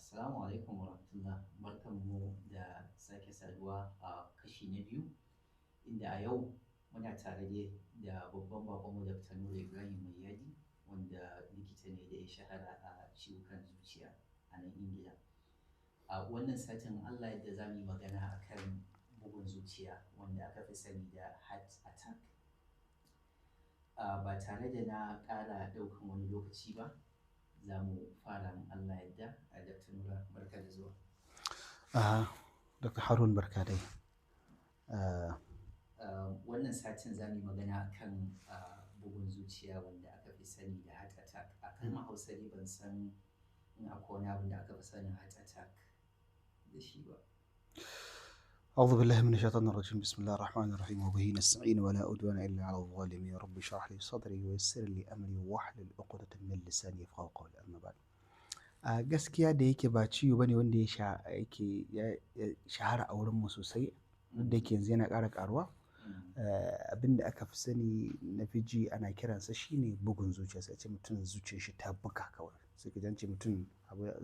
Assalamu alaikum warahmatullah. Barkanmu da sake saduwa a kashi na biyu, inda a yau muna tare da babban baƙonmu Dr. Nura Ibrahim Maiyadi, wanda likita ne da ya shahara a ciwukan zuciya a nan Ingila. A wannan satin Allah yadda za mu yi magana a kan bugun zuciya wanda aka fi sani da heart attack. Ba tare da na ƙara ɗaukan wani lokaci ba, za mu fara in Allah yadda. Dr. Nura, barka da zuwa. Dr. Harun, barka dai. Wannan satin za mu yi magana a kan bugun zuciya wanda aka fi sani da heart attack. A kalmar Hausa dai ban san in akwai wani abin da aka fi sanin heart attack da shi ba. أعوذ بالله من الشيطان الرجيم. بسم الله الرحمن الرحيم وبه نستعين ولا عدوان إلا على الظالمين. رب اشرح لي صدري ويسر لي أمري واحلل عقدة من لساني يفقهوا قولي. أما بعد. Gaskiya da yake ba ciwo bane wanda ya shahara a wurin mu sosai, da yake yanzu yana ƙara ƙaruwa. Abin da aka fi sani na fi ji ana kiransa shine bugun zuciya. Sai ce mutum zuciyar shi ta buga kawai. Sai ka ce mutum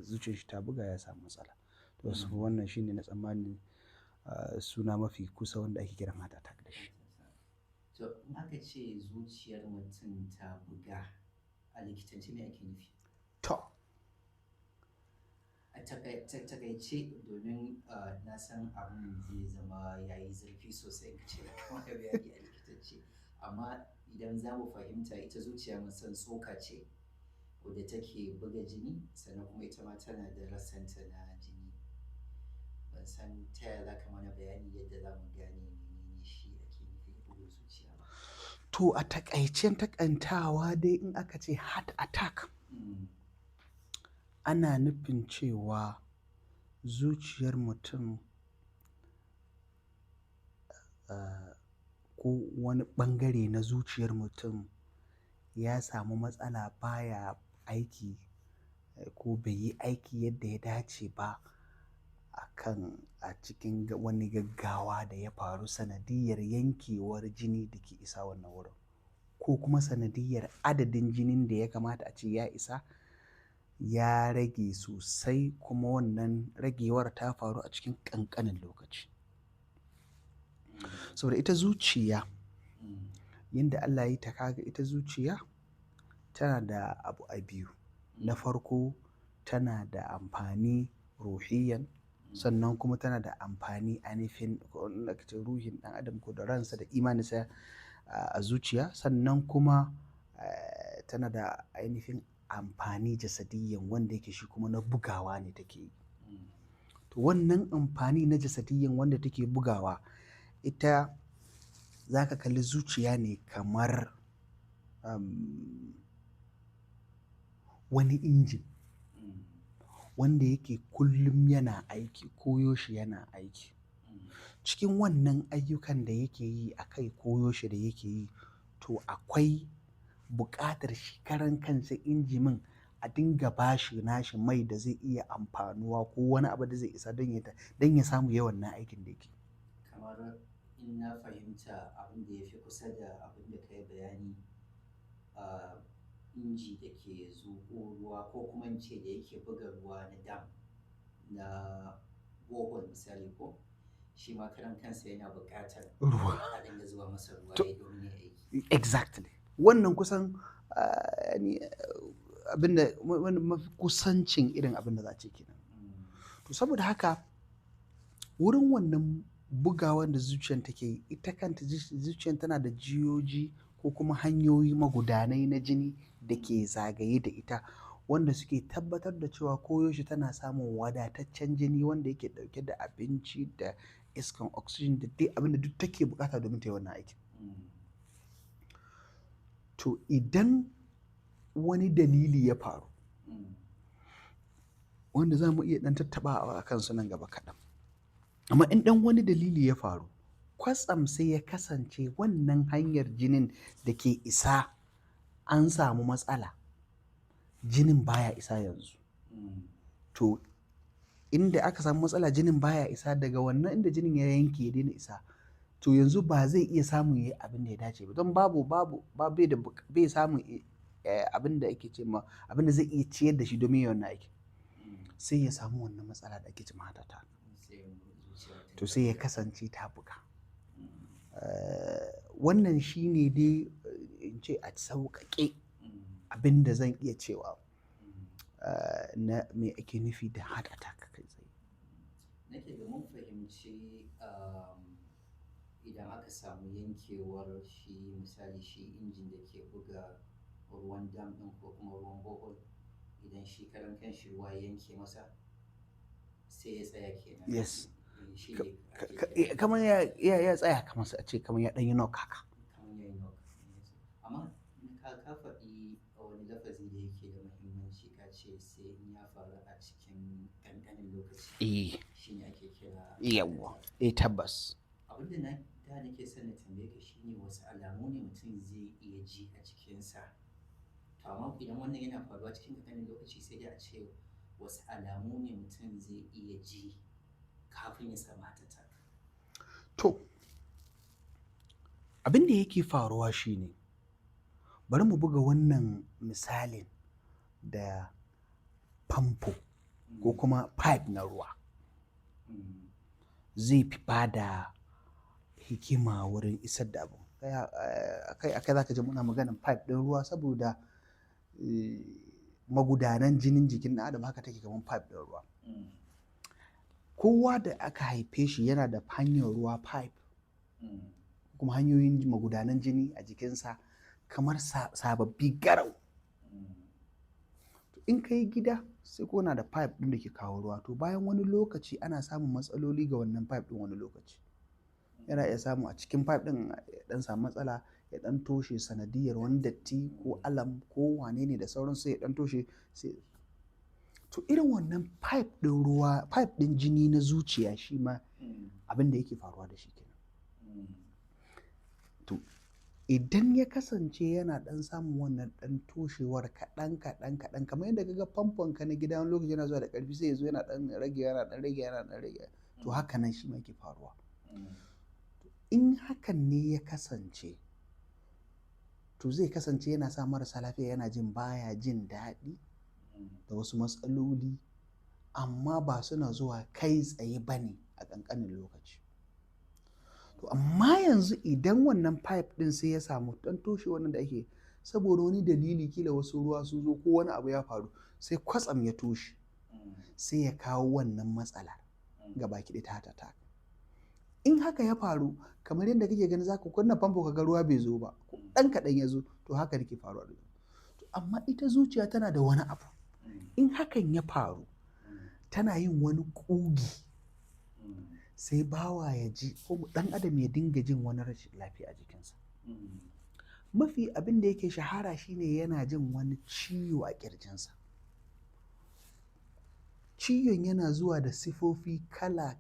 zuciyar shi ta buga ya samu matsala. To wannan shine na tsammani suna mafi kusa wanda ake kiran heart attack da shi. To in aka ce zuciyar mutum ta buga, a likitance me ake nufi? To a takaice, domin na san abin zai zama yayi zurfi sosai in ka ce kamar bayani a likitance, amma idan za mu fahimta, ita zuciya mun san tsoka ce wadda take buga jini, sannan kuma ita ma tana da rassanta na jini. Ban san ta yaya za ka mana bayani yadda za mu gane menene shi ake nufi da bugun zuciya ba. To a takaicen takantawa dai, in aka ce heart attack, ana nufin cewa zuciyar mutum ko wani ɓangare na zuciyar mutum ya samu matsala, baya aiki ko bai yi aiki yadda ya dace ba a cikin wani gaggawa da ya faru sanadiyyar yankewar jini da ke isa wannan wurin, ko kuma sanadiyyar adadin jinin da ya kamata a ce ya isa ya rage sosai, kuma wannan ragewar ta faru a cikin ƙanƙanin lokaci. Saboda ita zuciya, yadda Allah ya yi ta, kaga ita zuciya tana da abu a biyu. Na farko, tana da amfani ruhiyan, sannan kuma tana da amfani ainihin ruhin ɗan adam ko da ransa da imaninsa a zuciya, sannan kuma tana da ainihin amfani jasadiyyan wanda yake shi kuma na bugawa ne take yi. To wannan amfani na jasadiyyan wanda take bugawa, ita za ka kalli zuciya ne kamar wani injin wanda yake kullum yana aiki, koyaushe yana aiki. Cikin wannan ayyukan da yake yi a kai koyaushe da yake yi, to akwai buƙatar shi karan kansa injimin a dinga bashi nashi mai da zai iya amfanuwa ko wani abu da zai isa don ya samu yawan na aikin da yake. Kamar in na fahimta, abin da ya fi kusa da abin da ka yi bayani, inji da ke zuƙo ruwa, ko kuma in ce da yake buga ruwa na dam na bohol misali, ko shi ma karan kansa yana buƙatar ruwa a dinga zuba masa ruwa domin ya aiki. Exactly. Wannan kusan abinda mafi kusancin irin abin da za a ce kenan. To saboda haka wurin wannan bugawan da zuciyar take yi, ita kanta zuciyar tana da jiyoji ko kuma hanyoyi magudanai na jini da ke zagaye da ita, wanda suke tabbatar da cewa koyaushe tana samun wadataccen jini wanda yake ɗauke da abinci da iskan oxygen da dai abin da duk take buƙata domin ta yi wannan aikin. To idan wani dalili ya faru, wanda za mu iya ɗan tattaɓawa a kansu nan gaba kaɗan, amma in ɗan wani dalili ya faru, kwatsam sai ya kasance wannan hanyar jinin da ke isa an samu matsala, jinin baya isa yanzu. To inda aka samu matsala, jinin baya isa, daga wannan inda jinin ya yanke ya daina isa, to yanzu ba zai iya samun yayi abin da ya dace ba, don bai samun abin da ake ce ma abin da zai iya ciyar da shi domin yayi wannan aiki. sai ya samu wannan matsala da ake cima heart attack. To sai ya kasance ta buga. Wannan shi ne dai in ce a sauƙaƙe abin da zan iya cewa na me ake nufi da heart attack kai tsaye. Nake da mun fahimci idan aka samu yankewar shi misali shi injin da ke buga ruwan dam ɗin ko kuma ruwan bohol, idan shi karan kan shi ruwa yanke masa sai ya tsaya kenan. Yes. Kamar ya tsaya kamar a ce kamar ya ɗan yi knock haka. Kamar ya yi knock. Amma ka faɗi wani lafazi da yake da muhimmanci ka ce sai in ya faru a cikin ƙanƙanin lokaci. Shi ne ake kira. Yawwa. Tabbas. Abin da nake son na tambaye ka shine wasu alamu ne mutum zai iya ji a jikinsa. To amma idan wannan yana faruwa cikin ƙanƙanin lokaci sai dai a ce wasu alamu ne mutum zai iya ji kafin ya samu heart attack. To, abin da yake faruwa shine bari mu buga wannan misalin da famfo ko kuma pipe na ruwa. Zai fi bada hikima wurin isar da abu. Akai za ka ji muna maganin pipe ɗin ruwa saboda magudanan jinin jikin ɗan adam haka take kamar pipe ɗin ruwa. Kowa da aka haife shi yana da hanyar ruwa pipe kuma hanyoyin magudanan jini a jikinsa kamar sababbi garau. In ka yi gida sai ko na da pipe ɗin da ke kawo ruwa, to bayan wani lokaci ana samun matsaloli ga wannan pipe ɗin wani lokaci. Yana iya samu a cikin pipe ɗin ya ɗan samu matsala, ya ɗan toshe sanadiyar wani datti ko alam ko wane ne da sauransu ya ɗan toshe. To irin wannan pipe ɗin ruwa, pipe ɗin jini na zuciya shi ma abin da yake faruwa da shi kenan. To idan ya kasance yana ɗan samun wannan ɗan toshewar kaɗan kamar yadda kaga famfon ka na gida wani lokaci yana zuwa da ƙarfi sai ya zo yana ɗan rage. To haka nan shi ma yake faruwa. In hakan ne ya kasance, to zai kasance yana sa marasa lafiya yana jin baya jin daɗi da wasu matsaloli, amma ba suna zuwa kai tsaye ba ne a ƙanƙanin lokaci. To amma yanzu idan wannan pipe ɗin sai ya samu ɗan toshe wannan da ake saboda wani dalili kila wasu ruwa sun zo ko wani abu ya faru sai kwatsam ya toshe, sai ya kawo wannan matsala ga baki ɗaya ta heart attack. In haka ya faru kamar yadda kake gani za ka kunna famfo ka ga ruwa bai zo ba, ɗan kaɗan ya zo, to haka yake faruwa. Amma ita zuciya tana da wani abu. In hakan ya faru tana yin wani ƙugi sai bawa ya ji ko ɗan adam ya dinga jin wani rashin lafiya a jikinsa. Mafi abin da yake shahara shine yana jin wani ciwo a ƙirjinsa. Ciwon yana zuwa da sifofi kala.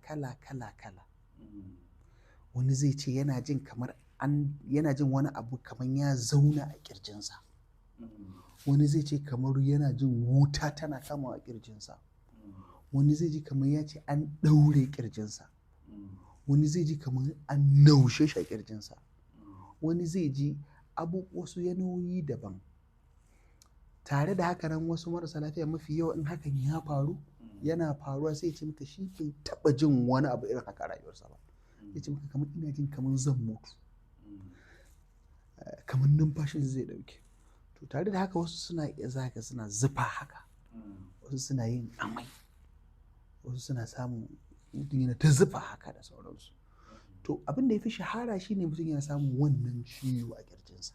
Wani zai ce yana jin kamar yana jin wani abu kamar ya zauna a ƙirjinsa. Wani zai ce kamar yana jin wuta tana kamawa a ƙirjinsa. Wani zai ji kamar ya ce an ɗaure ƙirjinsa. Wani zai ji kamar an naushe shi a ƙirjinsa. Wani zai ji wasu yanayoyi daban. Tare da haka nan wasu marasa lafiya mafi yawa in hakan ya faru yana faruwa sai ya ce maka shi bai taɓa jin wani abu irin haka a rayuwarsa ba. Ya ce maka kamar ina jin kamar zan mutu, kamar numfashin zai ɗauke. To tare da haka wasu suna iya zaka suna zufa haka, wasu suna yin amai, wasu suna samun mutum yana ta zufa haka da sauransu. To abin da ya fi shahara shine mutum yana samun wannan ciwo a ƙirjinsa.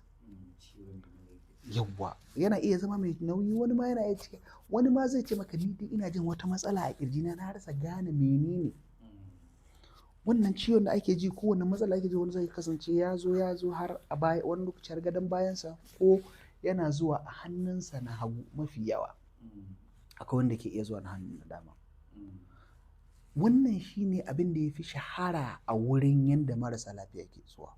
Yawwa yana iya zama mai nauyi, wani ma yana iya ce, wani ma zai ce maka ni dai ina jin wata matsala a ƙirjina na rasa gane menene. Wannan ciwon da ake ji ko wannan matsala ake ji wani zai kasance ya zo har a baya wani lokaci har gadon bayansa ko yana zuwa a hannunsa na hagu mafi yawa. Akwai wanda ke iya zuwa na hannun na dama. Wannan shine abin da ya fi shahara a wurin yadda marasa lafiya ke zuwa.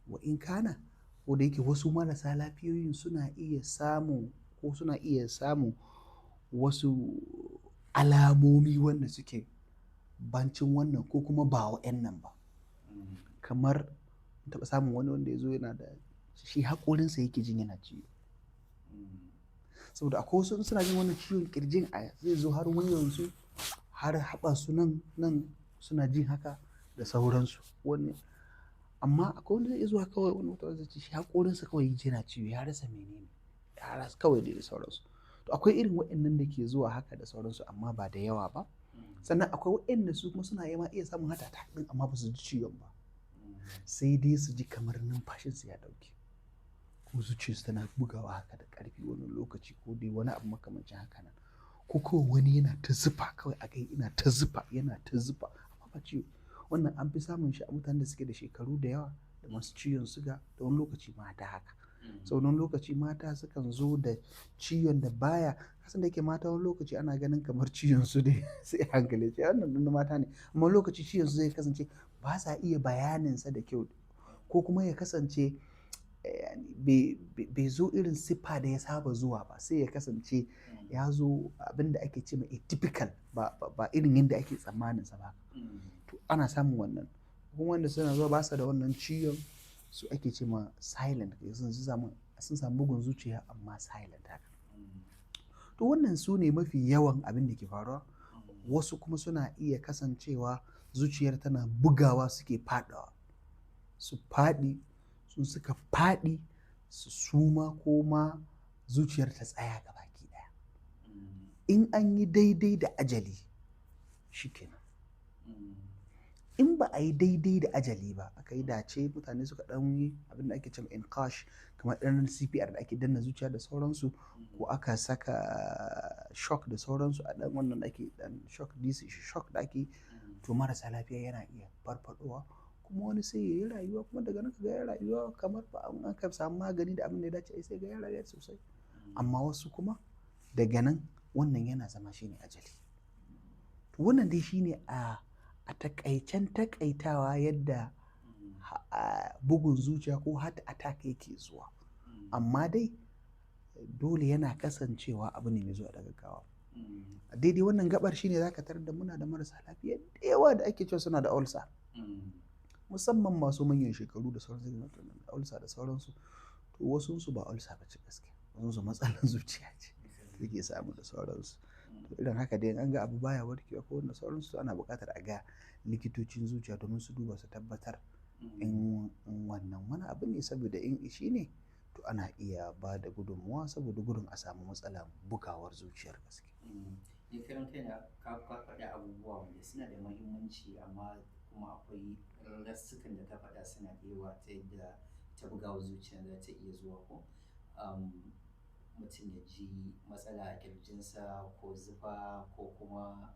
Wa in kana ko da yake wasu marasa lafiyoyin suna iya samun wasu alamomi wanda suke bancin wannan ko kuma ba wa'annan ba. Kamar taɓa samun wani wanda ya zo yana da shi haƙorinsa yake jin yana ciwo. saboda akwai wasu suna jin wannan ciwon kirjin zai zo har wuyansu har haɓa su nan suna jin haka da sauransu. Wani amma akwai wanda zai iya zuwa kawai wani mutum zai ce shi haƙorinsa kawai yana ciwo ya rasa menene, ya rasa kawai da sauransu. To akwai irin waɗannan da ke zuwa haka da sauransu amma ba da yawa ba. Sannan akwai waɗanda su kuma suna iya samun heart attack ɗin amma ba su ji ciwon ba, sai dai su ji kamar numfashinsu ya ɗauke ko zuciyarsu tana bugawa haka da ƙarfi wani lokaci ko dai wani abu makamancin haka nan, ko kawai wani yana ta zufa kawai a kai yana ta zufa amma ba ciwo. Wannan an fi samun shi a mutanen da suke da shekaru da yawa da masu ciwon suga da wani lokaci mata haka. Sau wani lokaci mata sukan zo da ciwon da baya kasan da yake mata wani lokaci ana ganin kamar ciwon su ne sai hankali ce wannan ɗin mata ne, amma wani lokaci ciwon su zai kasance ba sa iya bayaninsa da kyau ko kuma ya kasance bai zo irin siffa da ya saba zuwa ba, sai ya kasance ya zo abin da ake ce mai atypical ba irin yadda ake tsammaninsa ba. To ana samun wannan kuma wanda suna zuwa ba su da wannan ciwon su ake ce ma silent, sun samu bugun zuciya amma silent haka. To wannan su ne mafi yawan abin da ke faruwa. Wasu kuma suna iya kasancewa zuciyar tana bugawa suke faɗawa su faɗi, sun suka faɗi su suma ko ma zuciyar ta tsaya gabaki ɗaya. In an yi daidai da ajali shikenan. In ba a yi daidai da ajali ba, aka yi dace mutane suka ɗan yi abin da ake cewa inkash kamar ɗan CPR da ake danna zuciya da sauransu, ko aka saka shock da sauransu a ɗan wannan ake ɗan shock DC shock da ake, to marasa lafiya yana iya farfadowa kuma wani sai ya yi rayuwa kuma daga nan ka ga ya rayuwa kamar ba an aka samu magani da abin da ya dace sai ga ya rayuwa sosai. Amma wasu kuma daga nan wannan yana zama shine ajali. To wannan dai shine a takaicen takaitawa yadda bugun zuciya ko heart attack yake zuwa. Amma dai dole yana kasancewa abu ne mai zuwa daga gaggawa. A daidai wannan gabar shine zaka tarar da muna da marasa lafiya da yawa da ake cewa suna da ulcer, musamman masu manyan shekaru da sauransu da ulcer da sauransu. To wasunsu ba ulcer ba ce gaskiya, wasunsu matsalar zuciya ce take samu da sauransu. To irin haka dai an ga abu baya warkewa ko wanda sauransu ana buƙatar a ga likitocin zuciya domin su duba su tabbatar in wannan wani abu ne, saboda in shi ne to ana iya ba da gudunmuwa saboda gudun a samu matsalar bugawar zuciyar gaske. Ni karan kaina ka faɗi abubuwa wanda suna da muhimmanci amma kuma akwai rassukan da ka faɗa suna da yawa ta yadda ta bugawar zuciya za ta iya zuwa ko mutum ya ji matsala a ƙirjinsa ko zufa ko kuma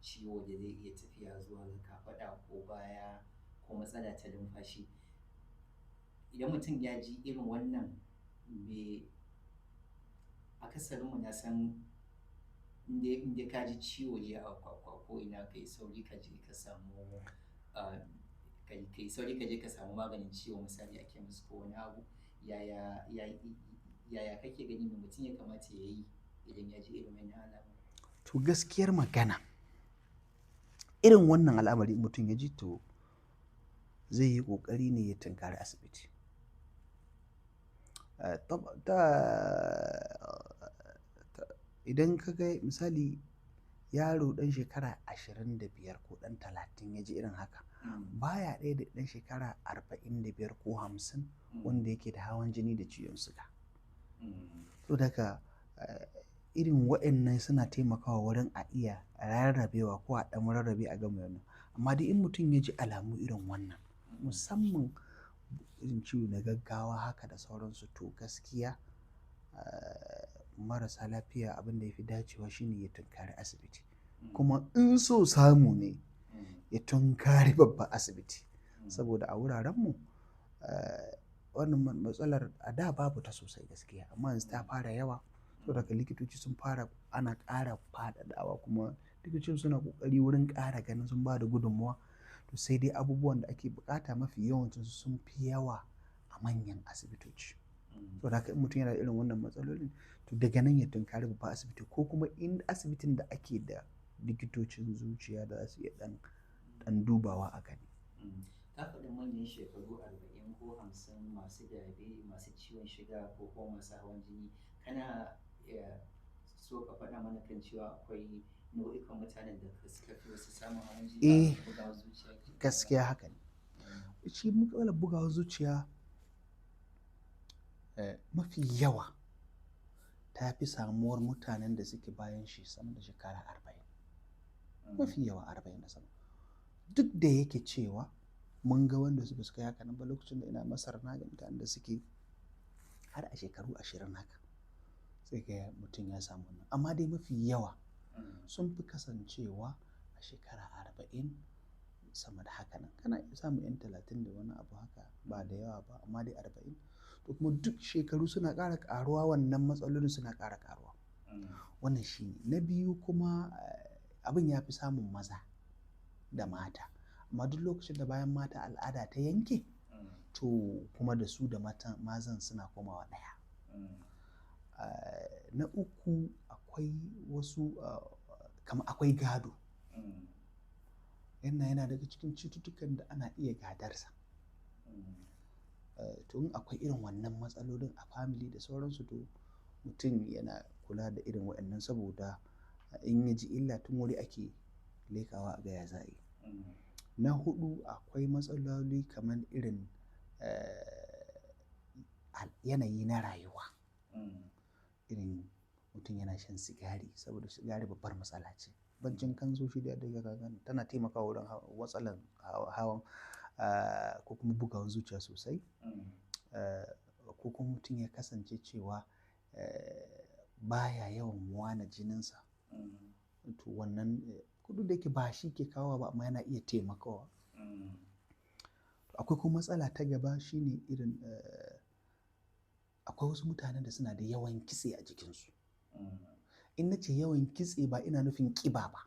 ciwo da zai iya tafiya zuwa ga kafaɗa ko baya ko matsala ta numfashi. Idan mutum ya ji irin wannan akasarinmu na san inda ka ji ciwo ne a ko ina kai sauri ka je ka samu ka samu maganin ciwo misali a kemis ko wani abu. Yaya kake gani me mutum ya kamata ya yi idan ya ji irin wannan alamu? To gaskiyar magana irin wannan al'amari mutum ya ji to zai yi ƙoƙari ne ya tunkari asibiti. Idan ka ga misali yaro ɗan shekara 25 ko ɗan 30 ya ji irin haka, baya ɗaya da ɗan shekara 45 ko 50 wanda yake da hawan jini da ciwon suga. To daga irin waɗannan suna taimakawa wurin a iya rarrabewa ko a ɗan rarrabe a gama wannan. Amma dai in mutum ya ji alamu irin wannan, musamman irin ciwo na gaggawa haka da sauransu, to gaskiya marasa lafiya abin da ya fi dacewa shine ya tunkari asibiti. Kuma in so samu ne ya tunkari babban asibiti, saboda a wurarenmu wannan matsalar a da babu ta sosai gaskiya, amma yanzu ta fara yawa. So daga likitoci sun fara ana ƙara faɗaɗawa kuma likitocin suna ƙoƙari wurin ƙara ganin sun ba da gudunmawa. To sai dai abubuwan da ake buƙata mafi yawancinsu sun fi yawa a manyan asibitoci. So daga in mutum yana da irin wannan matsalolin to daga nan ya tunkari babban asibiti ko kuma in asibitin da ake da likitocin zuciya da za su iya ɗan dubawa a gani. ka faɗi manyan shekaru 40 ko 50 masu dabe masu ciwon shiga ko kuma masu hawan jini, kana so ka faɗa mana kan cewa akwai nau'ikan mutanen da suka fi wasu samun hawan jini a bugawar zuciya? Gaskiya haka ne. Shi matsalar bugawar zuciya mafi yawa ta fi samuwar mutanen da suke bayan shi sama da shekara 40. Mafi yawa 40 da sama. Duk da yake cewa mun ga wanda su suka haka nan ba lokacin da ina Masar na ga mutanen da suke har a shekaru 20 haka sai ga mutum ya samu wannan. Amma dai mafi yawa sun fi kasancewa a shekara 40 sama da haka nan. Kana iya samun 'yan 30 da wani abu haka ba da yawa ba, amma dai 40. To kuma duk shekaru suna ƙara ƙaruwa, wannan matsalolin suna ƙara ƙaruwa. Wannan shi ne. Na biyu kuma abin ya fi samun maza da mata. Amma duk lokacin da bayan mata al'ada ta yanke, to kuma da su da mazan suna komawa ɗaya. Na uku akwai wasu kamar akwai gado. Yana daga cikin cututtukan da ana iya gadarsa. To in akwai irin wannan matsalolin a family da sauransu, to mutum yana kula da irin waɗannan saboda in ya ji illa tun wuri ake lekawa a gaya za'i. Na hudu akwai matsaloli kamar irin yanayi na rayuwa. Irin mutum yana shan sigari, saboda sigari babbar matsala ce. Bancin kansoshi da tana taimakawa wurin matsalar hawan ko kuma bugawar zuciya sosai. Ko kuma mutum ya kasance cewa baya yawan wana jininsa. To wannan duk da yake ba shi ke kawo ba, amma yana iya taimakawa. Akwai kuma matsala ta gaba shine irin akwai wasu mutanen da suna da yawan kitse a jikinsu. In na ce yawan kitse ba ina nufin ƙiba ba.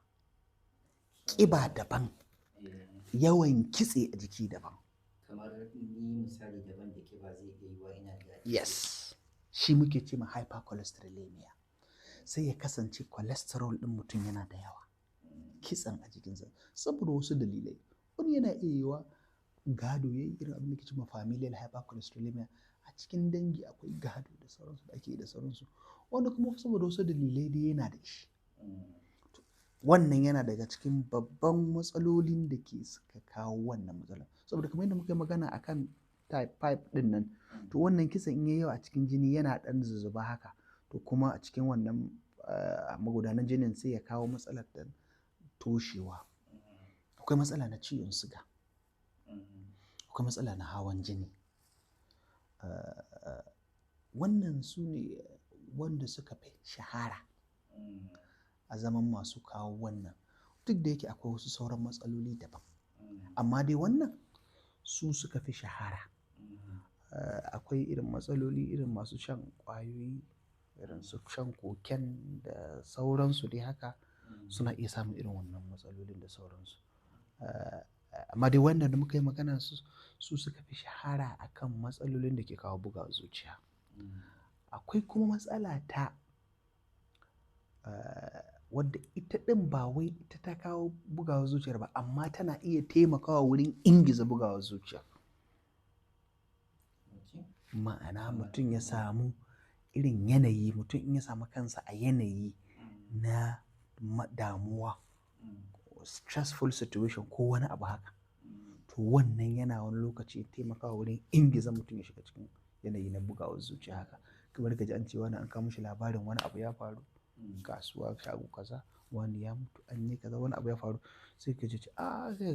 Ƙiba daban, yawan kitse a jiki daban. Kamar ni misali daban da ƙiba zai iya yiwa ina da. Yes, shi muke ce ma hypercholesterolemia. Sai ya kasance cholesterol ɗin mutum yana da yawa, kitsen a jikinsa, saboda wasu dalilai. Wani yana iya yiwa gado yayi irin abin da ke ce ma familial hypercholesterolemia. A cikin dangi akwai gado da sauransu da ake da sauransu. Wani kuma saboda wasu dalilai dai yana da shi. Wannan yana daga cikin babban matsalolin da ke suka kawo wannan matsalar. Saboda kamar yadda muka yi magana akan type 5 ɗin nan, to wannan kitsen in yayi yawa a cikin jini yana ɗan zuzzuba haka. To kuma a cikin wannan magudanan jinin sai ya kawo matsalar da toshewa. Akwai matsala na ciwon suga. Akwai matsala na hawan jini. Wannan su ne wanda suka fi shahara a zaman masu kawo wannan. Duk da yake akwai wasu sauran matsaloli daban. Amma dai wannan su suka fi shahara. Akwai irin matsaloli irin masu shan ƙwayoyi, irin su shan koken da sauransu dai haka, suna iya samun irin wannan matsalolin da sauransu. Amma dai wannan da muka yi magana su suka fi shahara akan matsalolin da ke kawo bugawar zuciya. Akwai kuma matsala ta wadda ita ɗin ba wai ita ta kawo bugawar zuciyar ba, amma tana iya taimakawa wurin ingiza bugawar zuciya. Ma'ana mutum ya samu irin yanayi, mutum in ya samu kansa a yanayi na damuwa, stressful situation ko wani abu haka, to wannan yana wani lokaci taimakawa wurin ingiza mutum ya shiga cikin yanayi na bugawar zuciya haka. Kamar ka ji an ce wani an kawo mishi labarin wani abu ya faru kasuwa, shago kaza, wani ya mutu, an yi kaza, wani abu ya faru, sai ka ji sai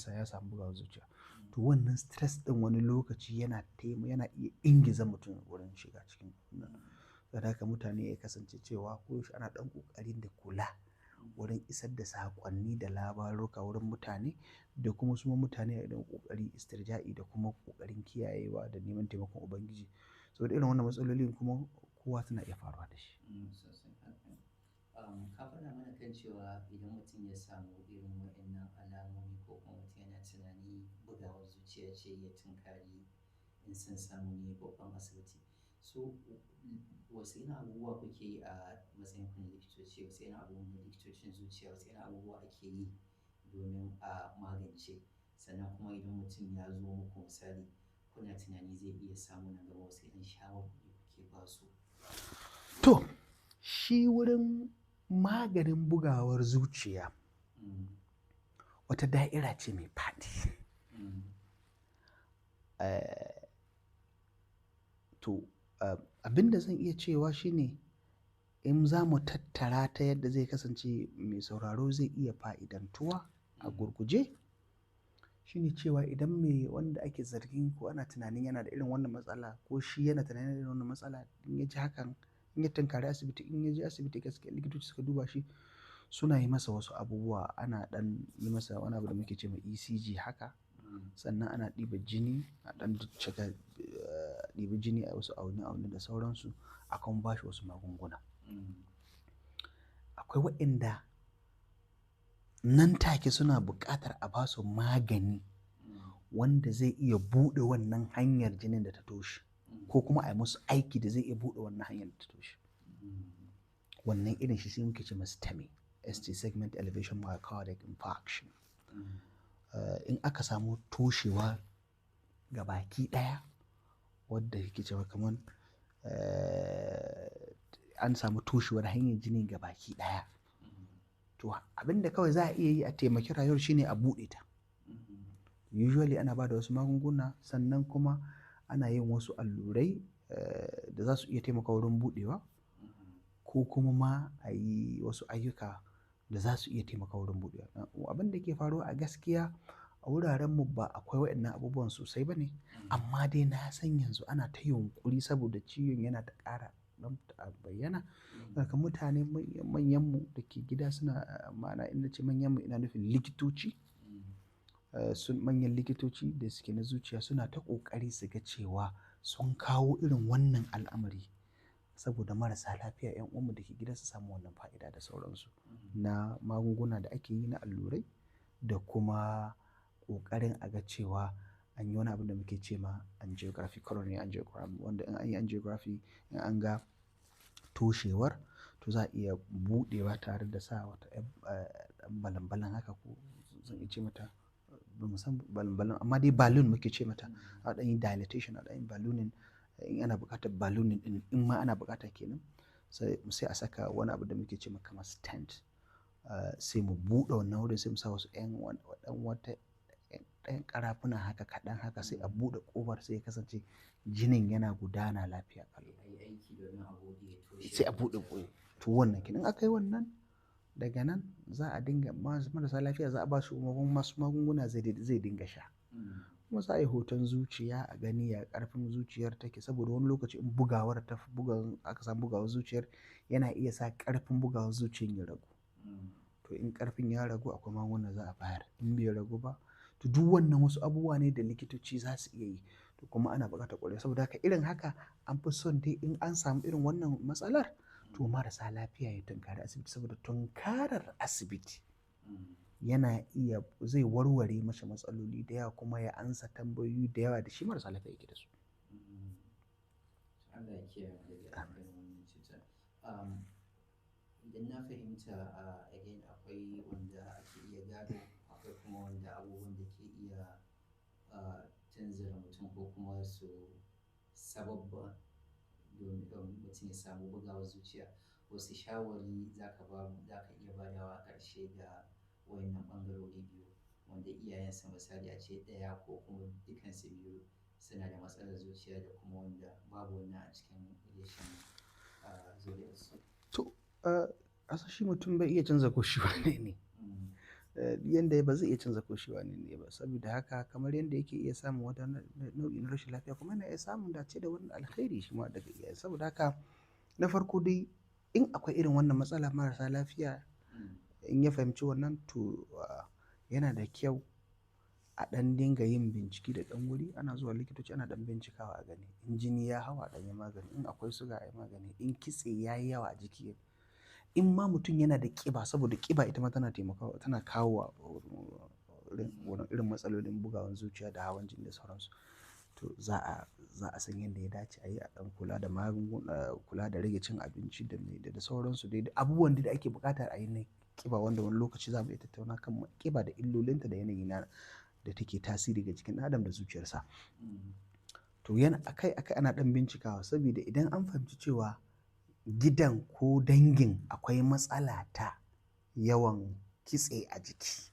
ga ya samu bugawar zuciya. To wannan stress ɗin wani lokaci yana iya ingiza mutum wurin shiga cikin wannan. Saboda haka mutane ya kasance cewa koyaushe ana ɗan ƙoƙari da kula wurin isar da saƙonni da labaruka wurin mutane, da kuma su mutane da ƙoƙari istirja'i da kuma ƙoƙarin kiyayewa da neman taimakon Ubangiji. Saboda irin wannan matsalolin kuma kowa tana iya faruwa da shi. Ka faɗa mana kan cewa idan mutum ya samu irin waɗannan alamomi ko kuma mutum yana tunani bugawar zuciya ce, ya tunkari in san samu ne babban asibiti. So wasu irin abubuwa kuke yi a matsayin ku na likitoci? Wasu irin abubuwa na likitocin zuciya, wasu irin abubuwa ake yi domin a magance? sannan kuma idan mutum ya zo muku misali kuna tunani zai iya samu nan gaba wasu irin shawarwari kuke ba su? To, shi wurin maganin bugawar zuciya wata da'ira ce mai faɗi. To, abinda zan iya cewa shine in za mu tattara ta yadda zai kasance mai sauraro zai iya fa'idantuwa a gurguje, shine cewa idan mai wanda ake zargin ko ana tunanin yana da irin wannan matsala ko shi yana tunanin yana da irin wannan matsala, in ya ji hakan, in ya tunkari asibiti, in ya je asibiti gaskiya likitoci suka duba shi suna yi masa wasu abubuwa, ana ɗan yi masa wani abu da muke ce ma ECG haka, sannan ana ɗiba jini, a ɗan cika ɗibi jini a wasu aune-aune da sauransu, akan ba shi wasu magunguna. Akwai waɗanda nan take suna buƙatar a ba su magani wanda zai iya buɗe wannan hanyar jinin da ta toshe, ko kuma a yi musu aiki da zai iya buɗe wannan hanyar da ta toshe. Wannan irin shi sai muke ce ma STEMI, ST segment elevation myocardial infarction. In aka samu toshewa ga baki ɗaya, wadda yake cewa kamar an samu toshewar hanyar jini ga baki ɗaya, to abinda kawai za a iya yi a taimaki rayuwar shine a buɗe ta. Usually ana ba da wasu magunguna, sannan kuma ana yin wasu allurai da za su iya taimaka wurin buɗewa, ko kuma ma a yi wasu ayyuka da za su iya taimaka wurin buɗewa. Abin da ke faruwa a gaskiya a wurarenmu ba akwai waɗannan abubuwan sosai ba ne, amma dai na san yanzu ana ta yunƙuri saboda ciwon yana ta ƙara bayyana. Daga mutane manyanmu da ke gida suna, ma'ana in na ce manyanmu ina nufin likitoci, manyan likitoci da suke na zuciya suna ta ƙoƙari su ga cewa sun kawo irin wannan al'amari saboda marasa lafiya 'yan uwanmu da ke gida su samu wannan fa'ida da sauransu na magunguna da ake yi na allurai, da kuma ƙoƙarin a ga cewa an yi wani abu da muke ce ma angiography, coronary angiography, wanda in an yi angiography in an ga toshewar to za a iya buɗewa tare da sa wata balan-balan haka, ko zan iya ce mata, ba mu san balan-balan amma dai balloon muke ce mata, a ɗan yi dilatation, a ɗan yi ballooning in ana buƙatar ballooning ɗin, in ma ana buƙata kenan, sai a saka wani abu da muke ce ma kamar stent, sai mu buɗe wannan wurin, sai mu sa wasu ɗan ƙarafuna haka kaɗan haka, sai a buɗe ƙofar sai ya kasance jinin yana gudana lafiya ƙalau. Sai a buɗe to wannan kenan. In aka yi wannan, daga nan za a dinga marasa lafiya za a ba su masu magunguna zai dinga sha. Kuma za a yi hoton zuciya a gani ya ƙarfin zuciyar take, saboda wani lokaci in bugawar aka samu bugawar zuciyar yana iya sa ƙarfin bugawar zuciyar ya ragu. To in ƙarfin ya ragu akwai magunguna za a bayar, in bai ragu ba to duk wannan wasu abubuwa ne da likitoci za su iya yi, to kuma ana buƙatar ƙwarewa. Saboda haka irin haka an fi son dai in an samu irin wannan matsalar to marasa lafiya ya tunkari asibiti, saboda tunkarar asibiti zai warware masa matsaloli da yawa, kuma ya ansa tambayoyi da yawa da shi marasa lafiya yake da su. Allah ya kiyaye daga wannan cutar. Idan na fahimta, again akwai wanda ake iya gado, akwai kuma wanda abubuwan da ke iya tunzura mutum ko kuma su sababba domin mutum ya samu bugawar zuciya. Wasu shawari za ka iya badawa a ƙarshe ga wayannan ɓangarori biyu wanda iyayensa misali a ce ɗaya ko kuma dukansu biyu suna da matsalar zuciya, da kuma wanda babu wannan a cikin relation zuriyarsu? To, shi mutum bai iya canza ko shi wane ne. Yanda ba zai iya canza ko shi wane ne ba, saboda haka kamar yanda yake iya samun wata nau'in rashin lafiya, kuma yana iya samun dace da wani alkhairi shi ma daga iyaye. Saboda haka na farko dai in akwai irin wannan matsala, marasa lafiya in ya fahimci wannan, to yana da kyau a ɗan dinga yin bincike da ɗan wuri, ana zuwa likitoci ana ɗan bincikawa a gani in jini ya hau a ɗan yi magani, in akwai suga a yi magani, in kitse ya yi yawa a jiki, in ma mutum yana da ƙiba, saboda ƙiba ita ma tana taimakawa, tana kawo irin matsalolin bugawan zuciya da hawan jini da sauransu, to za a san yadda ya dace a yi, a ɗan kula da magunguna, kula da rage cin abinci da sauransu, dai abubuwan da ake buƙata a yi na ƙiba, wanda wani lokaci za mu iya tattauna kan ƙiba da illolinta da yanayi da take tasiri ga jikin adam da zuciyarsa. To yana akai ana ɗan bincikawa, saboda idan an fahimci cewa gidan ko dangin akwai matsala ta yawan kitse a jiki,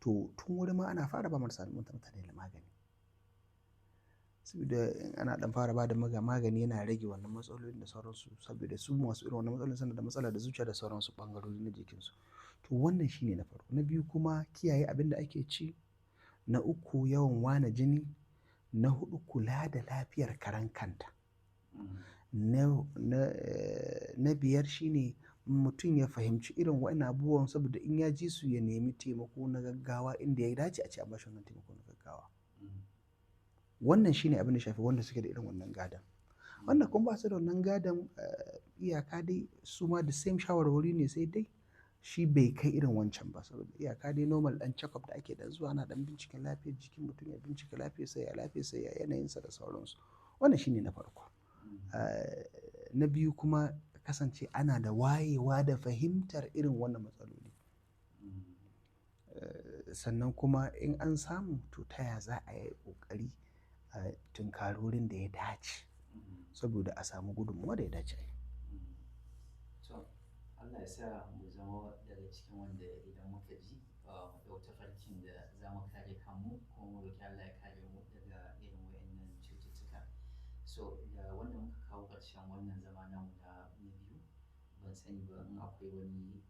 to tun wuri ma ana fara ba marasa mutane da magani, saboda in ana dan fara ba da magani yana rage wannan matsalolin da sauransu, saboda su masu irin wannan matsalolin suna da matsala da zuciya da sauransu bangarori na jikinsu. To wannan shine na farko. Na biyu kuma kiyaye abin da ake ci. Na uku yawan wana jini. Na hudu kula da lafiyar karan kanta. Na biyar shine mutum ya fahimci irin wa'annan abubuwan, saboda in ya ji su ya nemi taimako na gaggawa inda ya dace a ce a bashi wannan taimako na gaggawa. Wannan shine abin da shafi wanda suke da irin wannan gadon. Wanda kuma ba su da wannan gadon, iyaka dai su ma da same shawarwari ne, sai dai shi bai kai irin wancan ba, saboda iyaka dai normal dan check-up da ake dan zuwa ana dan binciken lafiyar jikin mutum, ya bincika lafiyarsa, ya yanayinsa da sauransu. Wannan shine na farko. Na biyu kuma kasance ana da wayewa da fahimtar irin wannan matsaloli. Sannan kuma in an samu, to taya za a yi ƙoƙari a tunkarorin da ya dace, saboda a samu gudunmuwa da ya dace. To Allah ya sa mu zama daga cikin wanda idan muka ji mu ɗau tafarkin da za mu kare kanmu, kuma mu roƙi Allah ya kare mu daga irin waɗannan cututtuka. So da wanda muka kawo ƙarshen wannan zama namu na biyu, ban sani ba in akwai wani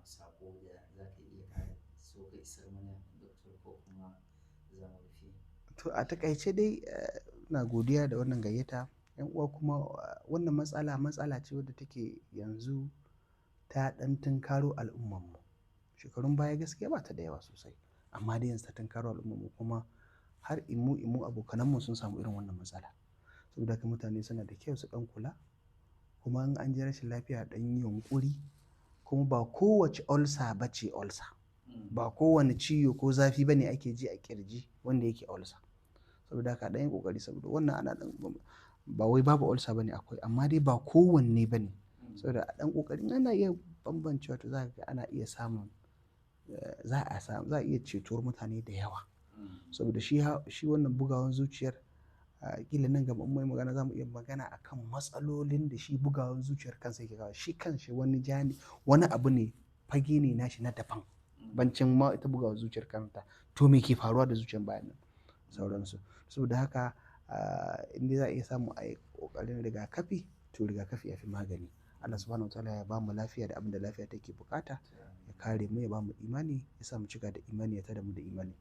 sako da za ka iya kare so ka isar mana, doctor, ko kuma za mu rufe. To a takaice dai ina godiya da wannan gayyata. Yan uwa kuma wannan matsala ce wadda take yanzu ta ɗan tunkaro al'ummarmu. Shekarun baya gaskiya ba ta da yawa sosai, amma dai yanzu ta tunkaro al'ummarmu, kuma har imu abokananmu sun samu irin wannan matsala. Saboda haka mutane suna da kyau su ɗan kula, kuma in an ji rashin lafiya ɗan yi yunƙuri, kuma ba kowace ulcer ba ce ulcer. Ba kowane ciwo ko zafi ba ne ake ji a ƙirji wanda yake ulcer. Saboda haka ɗan yi ƙoƙari, saboda wannan ana ɗan ba wai babu ulcer ba ne, akwai, amma dai ba kowanne ba ne. Saboda a ɗan ƙoƙari ana iya bambancewa, to za ka ga ana iya samun za a iya ceto mutane da yawa. Saboda shi wannan bugawan zuciyar, kila nan gaba in mai magana za mu iya magana akan matsalolin da shi bugawan zuciyar kansa yake kawo. Shi kanshi wani abu ne, fage ne nashi na daban, bancin ma ita bugawan zuciyar kanta. To me ke faruwa da zuciyar bayan nan, sauransu. Saboda haka inda za a iya samu a yi ƙoƙarin rigakafi, to rigakafi ya fi magani. Allah subhanahu wa ta'ala ya ba mu lafiya da abin da lafiya take bukata, ya kare mu, ya ba mu imani, ya sa mu cika da imani, ya tada mu da imani.